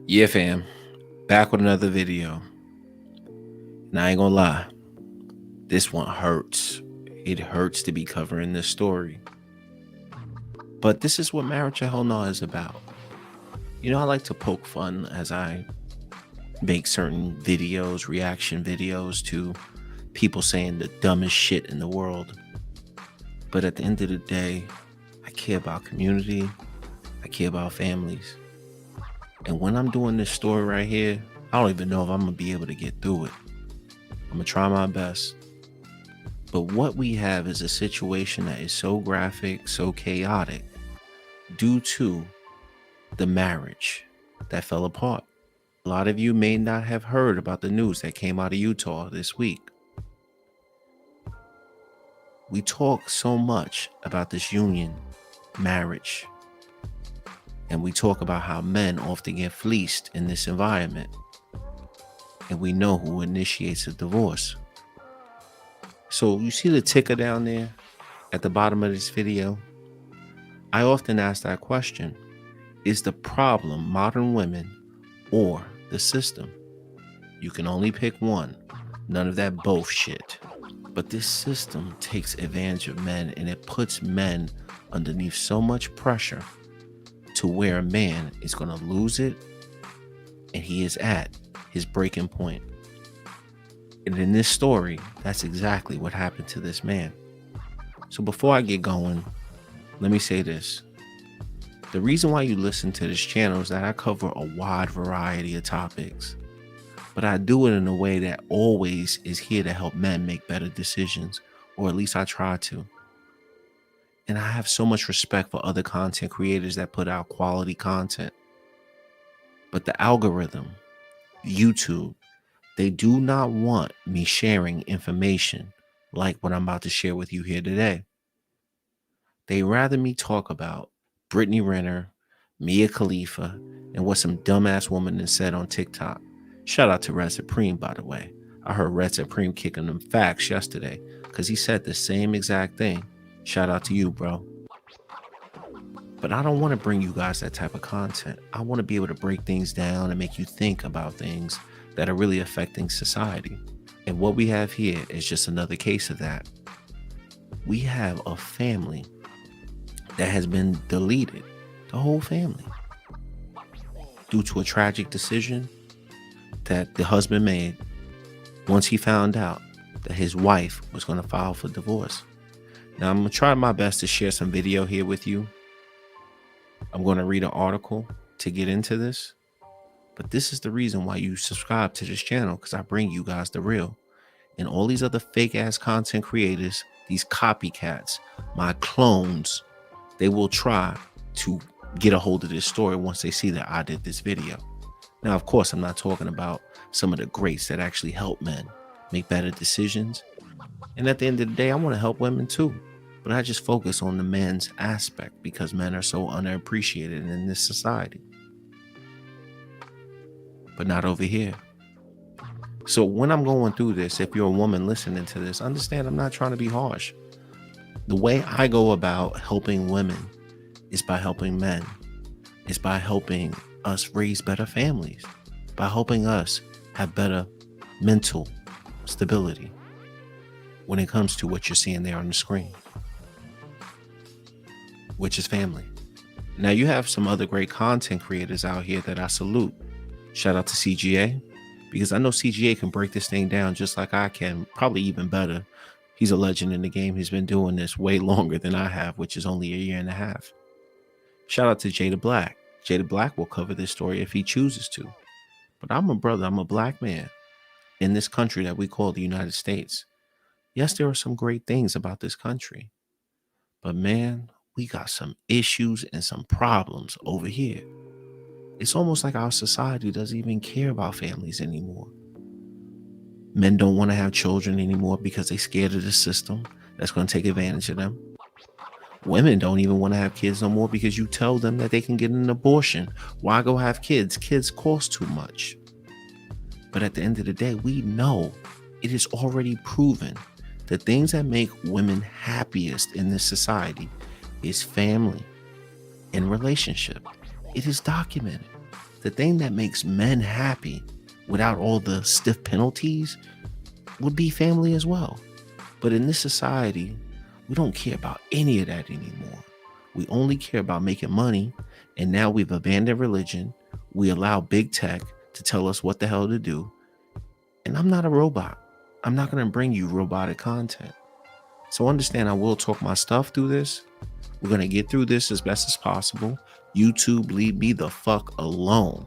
Yeah, fam. Back with another video. And I ain't gonna lie, this one hurts. It hurts to be covering this story. But this is what Marriage or HellNah is about. You know, I like to poke fun as I make certain videos, reaction videos to people saying the dumbest shit in the world. But at the end of the day, I care about community. I care about families. And when I'm doing this story right here, I don't even know if I'm gonna be able to get through it. I'm gonna try my best. But what we have is a situation that is so graphic, so chaotic, due to the marriage that fell apart. A lot of you may not have heard about the news that came out of Utah this week. We talk so much about this union, marriage, and we talk about how men often get fleeced in this environment. And we know who initiates a divorce. So you see the ticker down there at the bottom of this video? I often ask that question. Is the problem modern women or the system? You can only pick one. None of that both shit. But this system takes advantage of men, and it puts men underneath so much pressure to where a man is going to lose it, and he is at his breaking point. And in this story, that's exactly what happened to this man. So before I get going, let me say this. The reason why you listen to this channel is that I cover a wide variety of topics, but I do it in a way that always is here to help men make better decisions, or at least I try to. And I have so much respect for other content creators that put out quality content. But the algorithm, YouTube, they do not want me sharing information like what I'm about to share with you here today. They rather me talk about Brittany Renner, Mia Khalifa, and what some dumbass woman has said on TikTok. Shout out to Red Supreme, by the way. I heard Red Supreme kicking them facts yesterday because he said the same exact thing. Shout out to you, bro. But I don't want to bring you guys that type of content. I want to be able to break things down and make you think about things that are really affecting society. And what we have here is just another case of that. We have a family that has been deleted, the whole family, due to a tragic decision that the husband made once he found out that his wife was going to file for divorce. Now, I'm going to try my best to share some video here with you. I'm going to read an article to get into this, but this is the reason why you subscribe to this channel, because I bring you guys the real. And all these other fake ass content creators, these copycats, my clones, they will try to get a hold of this story once they see that I did this video. Now, of course, I'm not talking about some of the greats that actually help men make better decisions. And at the end of the day, I want to help women too. But I just focus on the men's aspect because men are so underappreciated in this society. But not over here. So when I'm going through this, if you're a woman listening to this, understand I'm not trying to be harsh. The way I go about helping women is by helping men. It's by helping us raise better families. By helping us have better mental stability when it comes to what you're seeing there on the screen, which is family. Now, you have some other great content creators out here that I salute. Shout out to CGA, because I know CGA can break this thing down just like I can, probably even better. He's a legend in the game. He's been doing this way longer than I have, which is only a year and a half. Shout out to Jada Black. Jada Black will cover this story if he chooses to. But I'm a brother. I'm a black man in this country that we call the United States. Yes, there are some great things about this country. But man, we got some issues and some problems over here. It's almost like our society doesn't even care about families anymore. Men don't want to have children anymore because they're scared of the system that's going to take advantage of them. Women don't even want to have kids no more because you tell them that they can get an abortion. Why go have kids? Kids cost too much. But at the end of the day, we know it is already proven the things that make women happiest in this society is family and relationship. It is documented. the thing that makes men happy without all the stiff penalties would be family as well. But in this society, we don't care about any of that anymore. We only care about making money. And now we've abandoned religion. We allow big tech to tell us what the hell to do. And I'm not a robot. I'm not going to bring you robotic content. So understand, I will talk my stuff through this. We're going to get through this as best as possible. YouTube, leave me the fuck alone.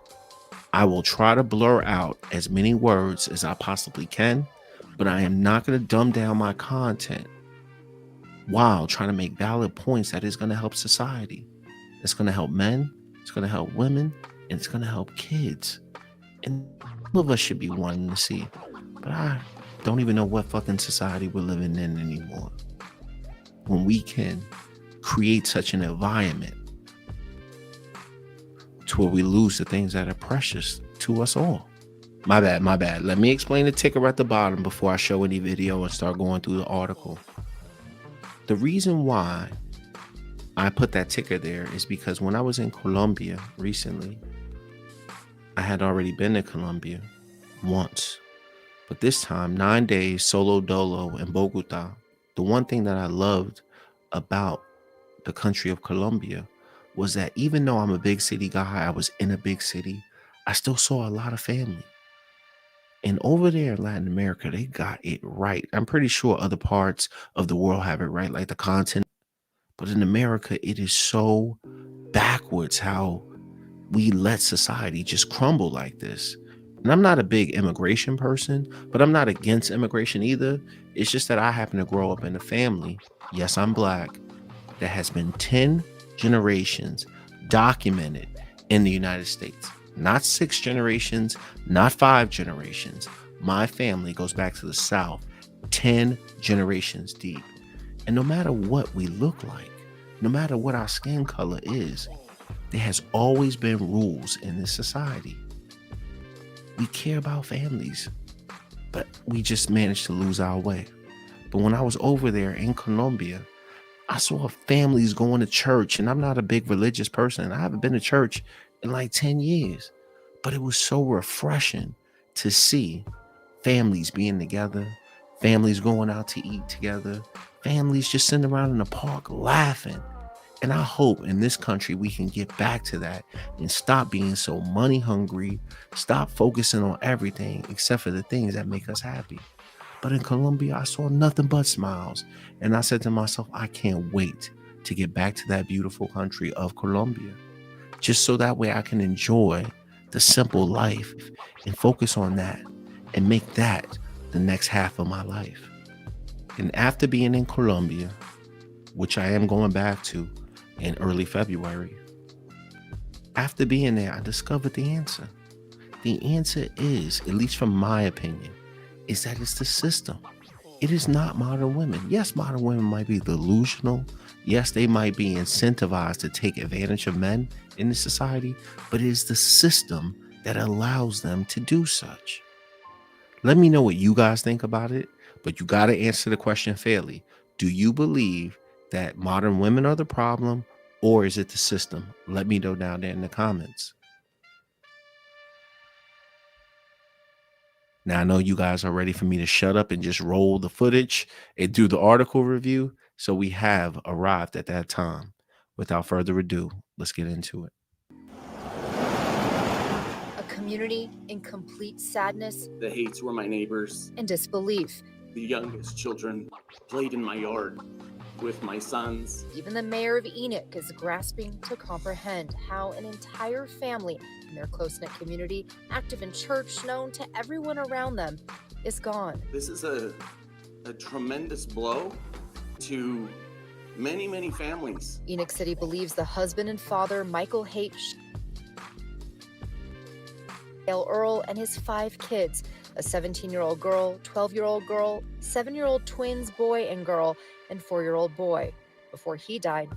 I will try to blur out as many words as I possibly can, but I am not going to dumb down my content while trying to make valid points that is going to help society. It's going to help men, it's going to help women, and it's going to help kids. And all of us should be wanting to see. But I don't even know what fucking society we're living in anymore. When we can create such an environment to where we lose the things that are precious to us all. My bad. Let me explain the ticker at the bottom before I show any video and start going through the article. The reason why I put that ticker there is because when I was in Colombia recently, I had already been to Colombia once, but this time 9 days solo dolo in Bogota. The one thing that I loved about the country of Colombia was that even though I'm a big city guy, I was in a big city, I still saw a lot of family. And over there in Latin America, they got it right. I'm pretty sure other parts of the world have it right, like the continent. But in America, it is so backwards how we let society just crumble like this. And I'm not a big immigration person, but I'm not against immigration either. It's just that I happen to grow up in a family, yes, I'm black, that has been 10 generations documented in the United States. Not 6 generations, not 5 generations. My family goes back to the South 10 generations deep. And no matter what we look like, no matter what our skin color is, there has always been rules in this society. We care about families, but we just managed to lose our way. But when I was over there in Colombia, I saw families going to church, and I'm not a big religious person. I haven't been to church in like 10 years, but it was so refreshing to see families being together, families going out to eat together, families just sitting around in the park laughing. And I hope in this country we can get back to that and stop being so money hungry, stop focusing on everything except for the things that make us happy. But in Colombia, I saw nothing but smiles. And I said to myself, I can't wait to get back to that beautiful country of Colombia, just so that way I can enjoy the simple life and focus on that and make that the next half of my life. And after being in Colombia, which I am going back to in early February, after being there, I discovered the answer. The answer is, at least from my opinion, is that it's the system. It is not modern women. Yes, modern women might be delusional. Yes, they might be incentivized to take advantage of men in this society, but it is the system that allows them to do such. Let me know what you guys think about it, but you got to answer the question fairly. Do you believe that modern women are the problem, or is it the system? Let me know down there in the comments. Now, I know you guys are ready for me to shut up and just roll the footage and do the article review. So we have arrived at that time. Without further ado, let's get into it. A community in complete sadness. The Haight's were my neighbors. And disbelief. The youngest children played in my yard with my sons. Even the mayor of Enoch is grasping to comprehend how an entire family in their close-knit community, active in church, known to everyone around them, is gone. This is a tremendous blow to many, many families. Enoch City believes the husband and father, Michael Haight, Earl, and his 5 kids, a 17-year-old girl, 12-year-old girl, 7-year-old twins, boy and girl, and 4-year-old boy. Before he died,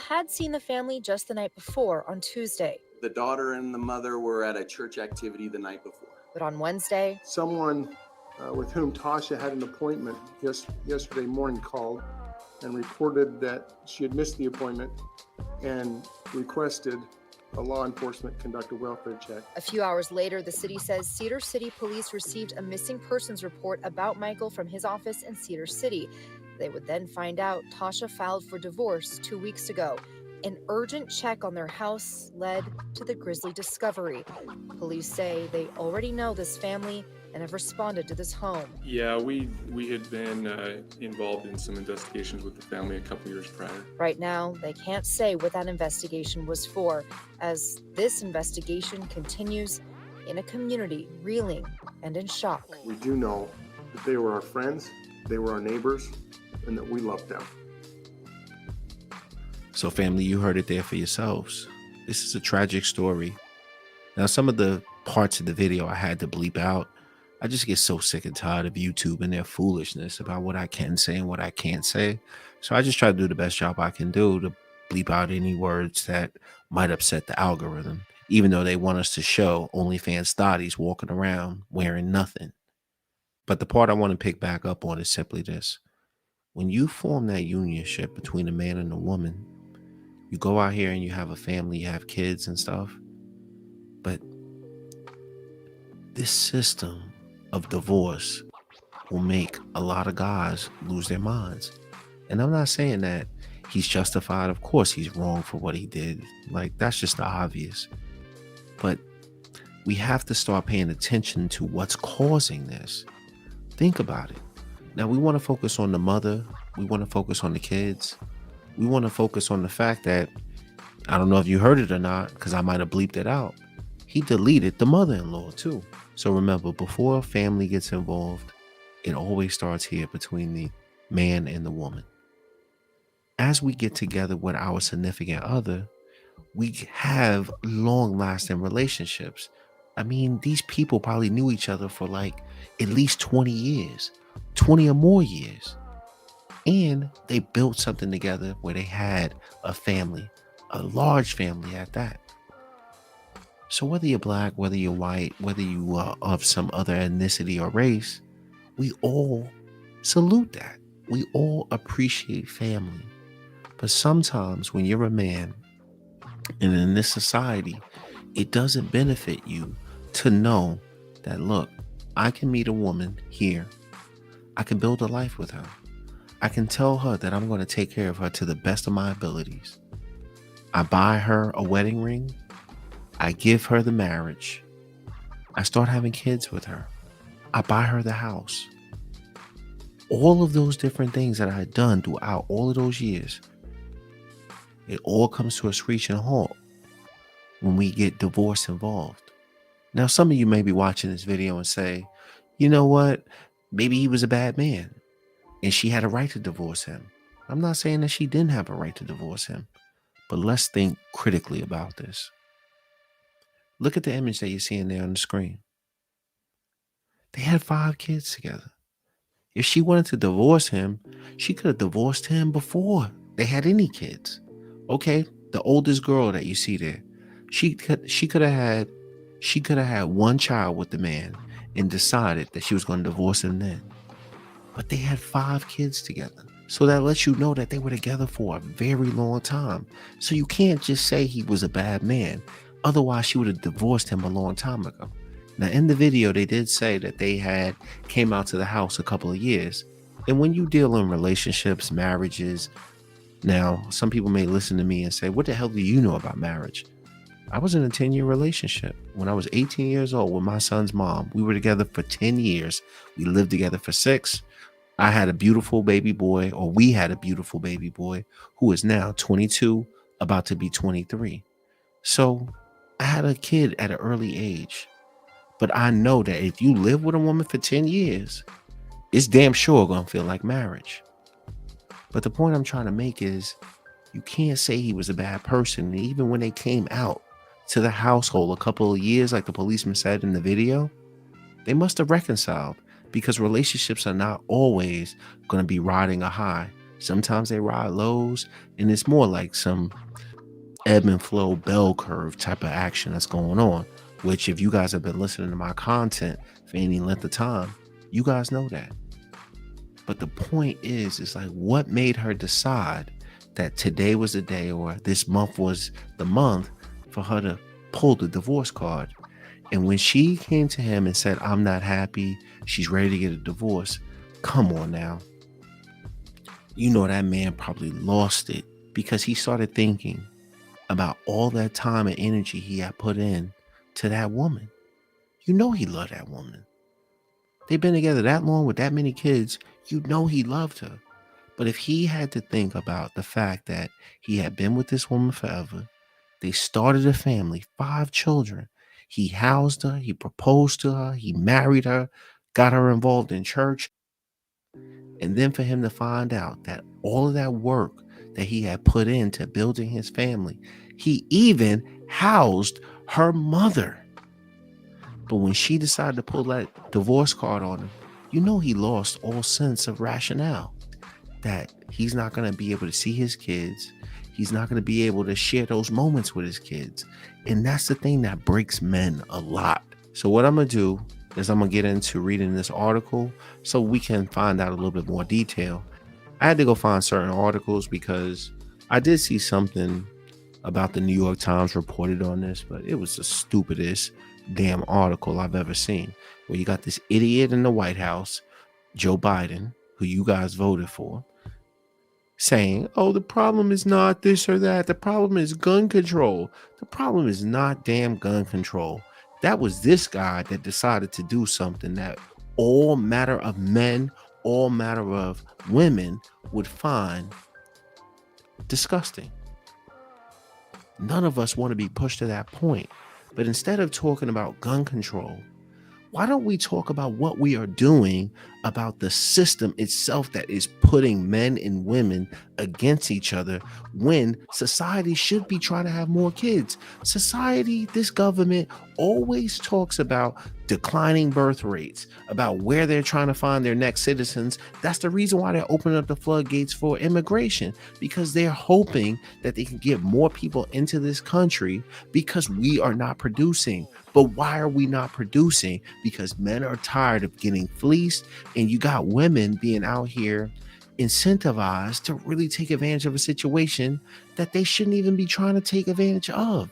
had seen the family just the night before on Tuesday. The daughter and the mother were at a church activity the night before. But on Wednesday, someone with whom Tasha had an appointment yesterday morning called and reported that she had missed the appointment and requested a law enforcement conduct a welfare check. A few hours later, the city says Cedar City police received a missing persons report about Michael from his office in Cedar City. They would then find out Tasha filed for divorce 2 weeks ago. An urgent check on their house led to the grisly discovery. Police say they already know this family and have responded to this home. Yeah, we had been involved in some investigations with the family a couple years prior. Right now, they can't say what that investigation was for, as this investigation continues in a community reeling and in shock. We do know that they were our friends, they were our neighbors, and that we loved them. So family, you heard it there for yourselves. This is a tragic story. Now, some of the parts of the video I had to bleep out. I just get so sick and tired of YouTube and their foolishness about what I can say and what I can't say. So I just try to do the best job I can do to bleep out any words that might upset the algorithm, even though they want us to show OnlyFans thotties walking around wearing nothing. But the part I want to pick back up on is simply this. When you form that unionship between a man and a woman, you go out here and you have a family, you have kids and stuff. But this system of divorce will make a lot of guys lose their minds. And I'm not saying that he's justified. Of course he's wrong for what he did. Like, that's just the obvious. But we have to start paying attention to what's causing this. Think about it. Now, we want to focus on the mother. We want to focus on the kids. We want to focus on the fact that, I don't know if you heard it or not, because I might have bleeped it out, he deleted the mother-in-law too. So remember, before a family gets involved, it always starts here between the man and the woman. As we get together with our significant other, we have long-lasting relationships. I mean, these people probably knew each other for like at least 20 years, 20 or more years. And they built something together where they had a family, a large family at that. So whether you're black, whether you're white, whether you are of some other ethnicity or race, we all salute that. We all appreciate family. But sometimes when you're a man, and in this society, it doesn't benefit you to know that, look, I can meet a woman here. I can build a life with her. I can tell her that I'm going to take care of her to the best of my abilities. I buy her a wedding ring. I give her the marriage. I start having kids with her. I buy her the house. All of those different things that I had done throughout all of those years, it all comes to a screeching halt when we get divorce involved. Now, some of you may be watching this video and say, you know what? Maybe he was a bad man and she had a right to divorce him. I'm not saying that she didn't have a right to divorce him, but let's think critically about this. Look at the image that you're seeing there on the screen. They had 5 kids together. If she wanted to divorce him, she could have divorced him before they had any kids. Okay, the oldest girl that you see there, she could have had one child with the man and decided that she was going to divorce him then. But they had 5 kids together. So that lets you know that they were together for a very long time. So you can't just say he was a bad man. Otherwise, she would have divorced him a long time ago. Now, in the video, they did say that they had came out to the house a couple of years. And when you deal in relationships, marriages, now, some people may listen to me and say, what the hell do you know about marriage? I was in a 10-year relationship. When I was 18 years old with my son's mom, we were together for 10 years. We lived together for 6. I had a beautiful baby boy, or we had a beautiful baby boy, who is now 22, about to be 23. So I had a kid at an early age. But I know that if you live with a woman for 10 years, it's damn sure going to feel like marriage. But the point I'm trying to make is you can't say he was a bad person. And even when they came out to the household a couple of years, like the policeman said in the video, they must have reconciled, because relationships are not always going to be riding a high. Sometimes they ride lows, and it's more like some ebb and flow bell curve type of action that's going on, which if you guys have been listening to my content for any length of time, you guys know that. But the point is like, what made her decide that today was the day, or this month was the month for her to pull the divorce card. And when she came to him and said, I'm not happy, she's ready to get a divorce, come on now. You know that man probably lost it because he started thinking about all that time and energy he had put in to that woman. You know he loved that woman. They've been together that long with that many kids. You know he loved her. But if he had to think about the fact that he had been with this woman forever, they started a family, 5 children. He housed her, he proposed to her, he married her, got her involved in church. And then for him to find out that all of that work that he had put into building his family, he even housed her mother. But when she decided to pull that divorce card on him, you know he lost all sense of rationale. That he's not going to be able to see his kids. He's not going to be able to share those moments with his kids. And that's the thing that breaks men a lot. So what I'm going to do is I'm going to get into reading this article so we can find out a little bit more detail. I had to go find certain articles because I did see something about the New York Times reported on this, but it was the stupidest damn article I've ever seen. Where you got this idiot in the White House, Joe Biden, who you guys voted for, saying, oh, the problem is not this or that. The problem is gun control. The problem is not damn gun control. That was this guy that decided to do something that all matter of men, all matter of women would find disgusting. None of us want to be pushed to that point. But instead of talking about gun control, why don't we talk about what we are doing about the system itself that is putting men and women against each other when society should be trying to have more kids? Society, this government always talks about declining birth rates, about where they're trying to find their next citizens. That's the reason why they're opening up the floodgates for immigration, because they're hoping that they can get more people into this country because we are not producing. But why are we not producing? Because men are tired of getting fleeced, and you got women being out here incentivized to really take advantage of a situation that they shouldn't even be trying to take advantage of.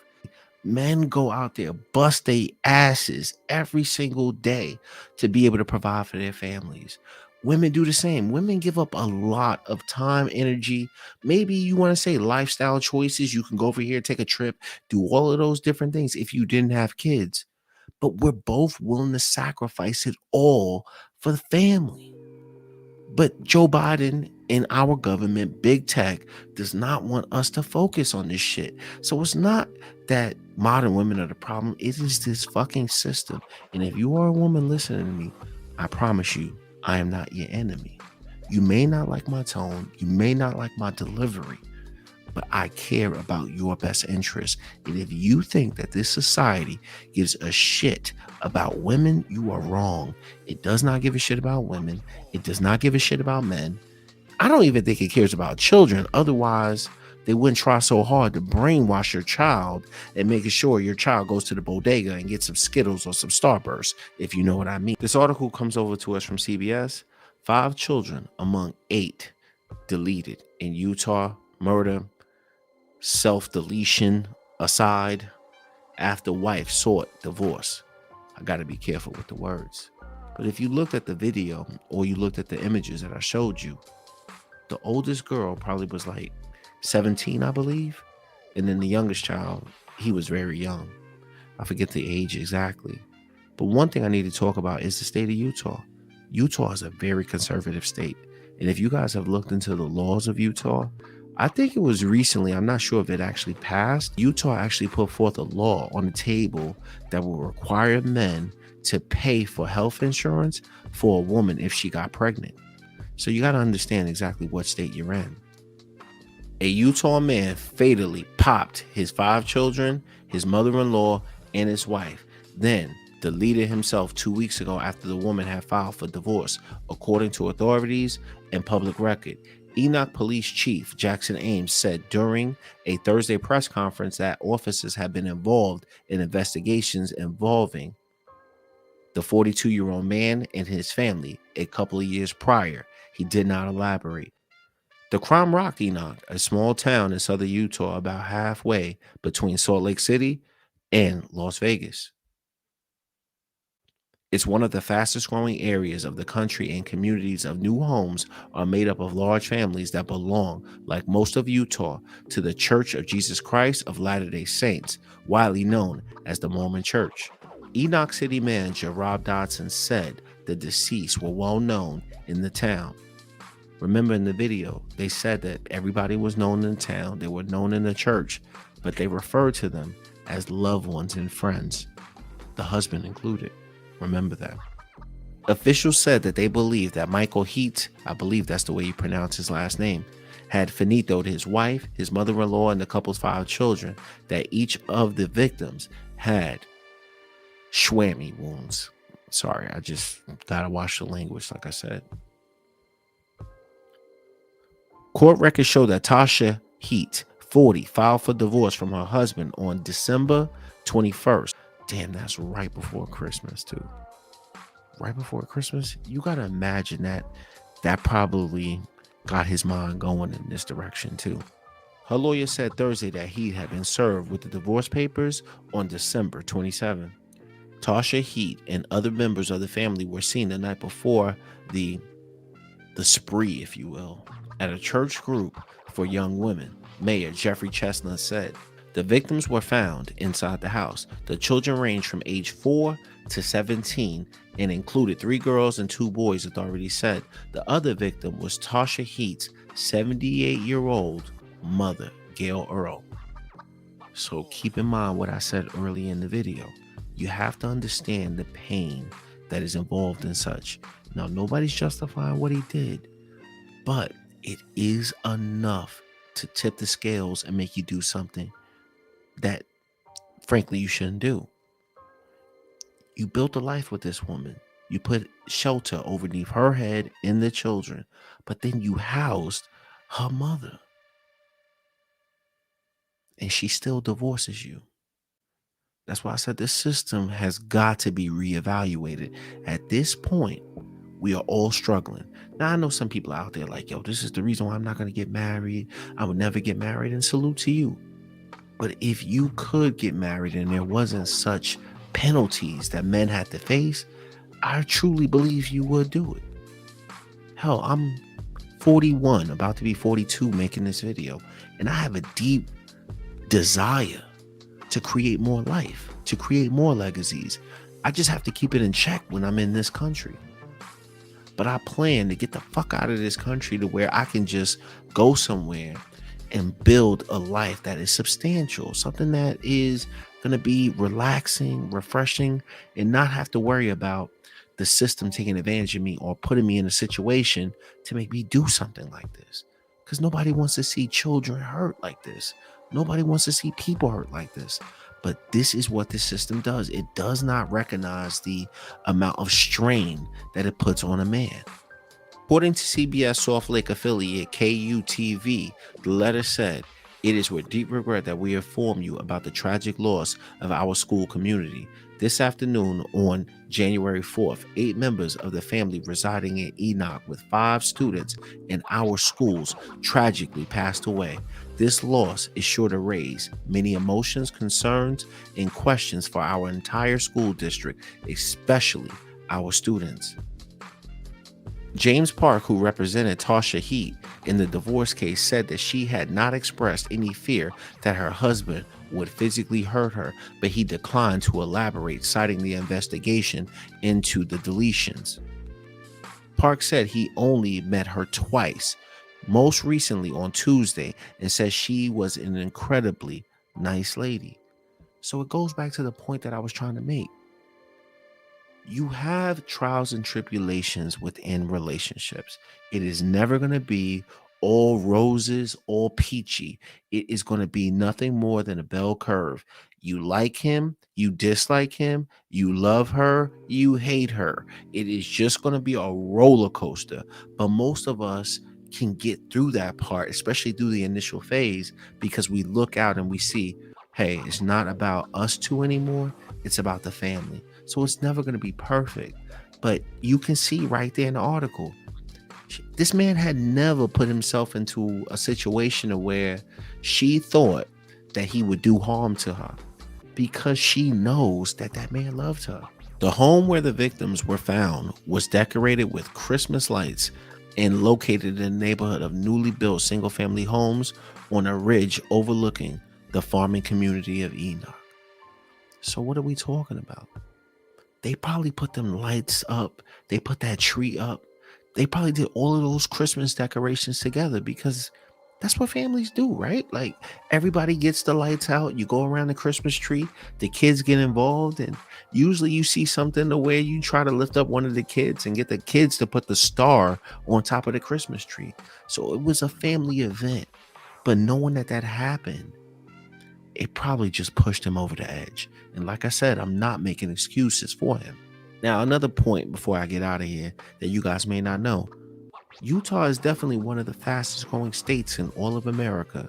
Men go out there, bust their asses every single day to be able to provide for their families. Women do the same. Women give up a lot of time, energy. Maybe you want to say lifestyle choices. You can go over here, take a trip, do all of those different things if you didn't have kids. But we're both willing to sacrifice it all for the family. But Joe Biden and our government, big tech, does not want us to focus on this shit. So it's not that modern women are the problem. It is this fucking system. And if you are a woman listening to me, I promise you, I am not your enemy. You may not like my tone. You may not like my delivery. But I care about your best interest. And if you think that this society gives a shit about women, you are wrong. It does not give a shit about women. It does not give a shit about men. I don't even think it cares about children. Otherwise, they wouldn't try so hard to brainwash your child and making sure your child goes to the bodega and gets some Skittles or some Starburst, if you know what I mean. This article comes over to us from CBS. 5 children among 8 deleted in Utah. Murder, self-deletion aside, after wife sought divorce. I got to be careful with the words. But if you looked at the video or you looked at the images that I showed you, the oldest girl probably was like 17, I believe. And then the youngest child, he was very young. I forget the age exactly. But one thing I need to talk about is the state of Utah. Utah is a very conservative state. And if you guys have looked into the laws of Utah, I think it was recently, I'm not sure if it actually passed. Utah actually put forth a law on the table that will require men to pay for health insurance for a woman if she got pregnant. So you got to understand exactly what state you're in. A Utah man fatally popped his 5 children, his mother-in-law, and his wife, then deleted himself 2 weeks ago after the woman had filed for divorce, according to authorities and public record. Enoch Police Chief Jackson Ames said during a Thursday press conference that officers have been involved in investigations involving the 42-year-old man and his family a couple of years prior. He did not elaborate. The Crime Rock Enoch, a small town in southern Utah about halfway between Salt Lake City and Las Vegas. It's one of the fastest growing areas of the country, and communities of new homes are made up of large families that belong, like most of Utah, to the Church of Jesus Christ of Latter-day Saints, widely known as the Mormon Church. Enoch City manager Rob Dodson said the deceased were well known in the town. Remember in the video, they said that everybody was known in the town, they were known in the church, but they referred to them as loved ones and friends, the husband included. Remember that. Officials said that they believe that Michael Haight, I believe that's the way you pronounce his last name, had finitoed his wife, his mother-in-law, and the couple's 5 children, that each of the victims had schwammy wounds. Sorry, I just gotta watch the language, like I said. Court records show that Tasha Haight, 40, filed for divorce from her husband on December 21st. Damn, that's right before Christmas, too. Right before Christmas? You gotta imagine that probably got his mind going in this direction, too. Her lawyer said Thursday that he had been served with the divorce papers on December 27. Tasha Haight and other members of the family were seen the night before the spree, if you will, at a church group for young women. Mayor Jeffrey Chestnut said the victims were found inside the house. The children ranged from age 4 to 17 and included 3 girls and 2 boys, authorities said. The other victim was Tasha Haight's 78-year-old mother, Gail Earl. So keep in mind what I said earlier in the video. You have to understand the pain that is involved in such. Now, nobody's justifying what he did, but it is enough to tip the scales and make you do something that, frankly, you shouldn't do. You built a life with this woman. You put shelter underneath her head and the children, but then you housed her mother. And she still divorces you. That's why I said this system has got to be reevaluated. At this point, we are all struggling. Now, I know some people out there like, yo, this is the reason why I'm not going to get married. I would never get married, and salute to you. But if you could get married and there wasn't such penalties that men had to face, I truly believe you would do it. Hell, I'm 41, about to be 42 making this video, and I have a deep desire to create more life, to create more legacies. I just have to keep it in check when I'm in this country. But I plan to get the fuck out of this country to where I can just go somewhere and build a life that is substantial, something that is going to be relaxing, refreshing, and not have to worry about the system taking advantage of me or putting me in a situation to make me do something like this. Because nobody wants to see children hurt like this. Nobody wants to see people hurt like this. But this is what this system does. It does not recognize the amount of strain that it puts on a man. According to CBS Salt Lake affiliate KUTV, the letter said, "It is with deep regret that we inform you about the tragic loss of our school community. This afternoon on January 4th, 8 members of the family residing in Enoch with 5 students in our schools tragically passed away. This loss is sure to raise many emotions, concerns, and questions for our entire school district, especially our students." James Park, who represented Tasha Haight in the divorce case, said that she had not expressed any fear that her husband would physically hurt her, but he declined to elaborate, citing the investigation into the deletions. Park said he only met her twice, most recently on Tuesday, and said she was an incredibly nice lady. So it goes back to the point that I was trying to make. You have trials and tribulations within relationships. It is never going to be all roses, all peachy. It is going to be nothing more than a bell curve. You like him, you dislike him, you love her, you hate her. It is just going to be a roller coaster. But most of us can get through that part, especially through the initial phase, because we look out and we see, hey, it's not about us two anymore. It's about the family. So it's never going to be perfect. But you can see right there in the article, This man had never put himself into a situation where she thought that he would do harm to her, because she knows that that man loved her. The home where the victims were found was decorated with Christmas lights and located in a neighborhood of newly built single-family homes on a ridge overlooking the farming community of Enoch. So what are we talking about? They probably put them lights up. They put that tree up. They probably did all of those Christmas decorations together, because that's what families do, right? Like, everybody gets the lights out. You go around the Christmas tree. The kids get involved. And usually you see something to where you try to lift up one of the kids and get the kids to put the star on top of the Christmas tree. So it was a family event. But knowing that that happened, it probably just pushed him over the edge. And like I said, I'm not making excuses for him. Now, another point before I get out of here that you guys may not know: Utah is definitely one of the fastest growing states in all of America.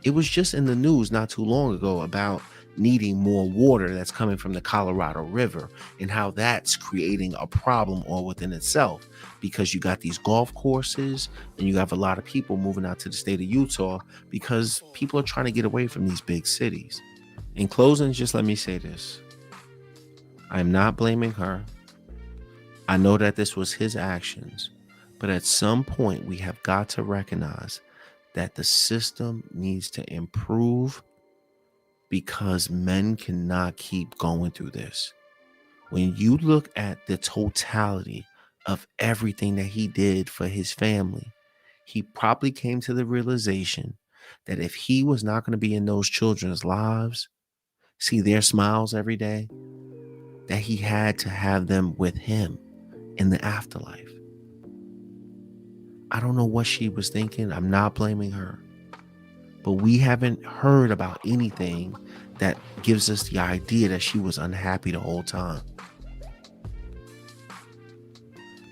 It was just in the news not too long ago about needing more water that's coming from the Colorado River, and how that's creating a problem all within itself, because you got these golf courses and you have a lot of people moving out to the state of Utah because people are trying to get away from these big cities. In closing, just let me say this: I'm not blaming her. I know that this was his actions, but at some point we have got to recognize that the system needs to improve, because men cannot keep going through this. When you look at the totality of everything that he did for his family, he probably came to the realization that if he was not going to be in those children's lives, see their smiles every day, that he had to have them with him in the afterlife. I don't know what she was thinking. I'm not blaming her. But we haven't heard about anything that gives us the idea that she was unhappy the whole time.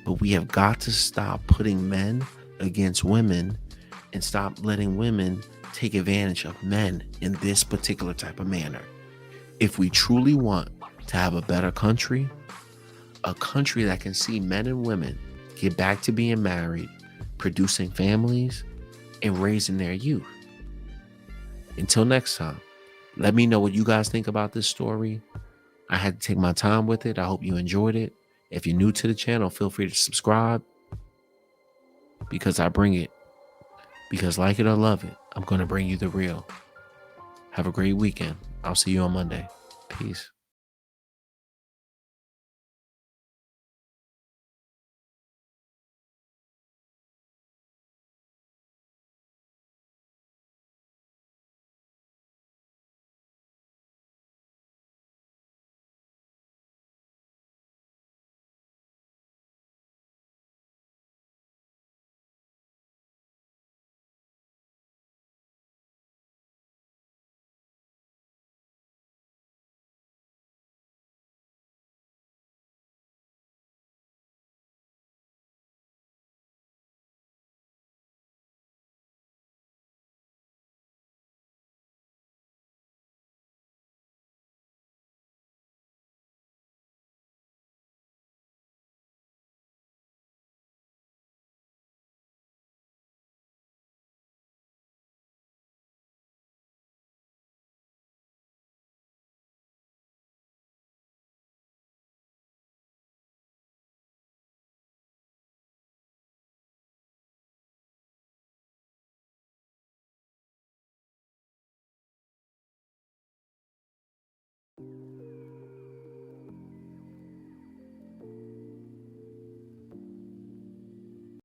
But we have got to stop putting men against women, and stop letting women take advantage of men in this particular type of manner. If we truly want to have a better country, a country that can see men and women get back to being married, producing families, and raising their youth. Until next time, let me know what you guys think about this story. I had to take my time with it. I hope you enjoyed it. If you're new to the channel, feel free to subscribe, because I bring it. Because like it or love it, I'm going to bring you the real. Have a great weekend. I'll see you on Monday. Peace.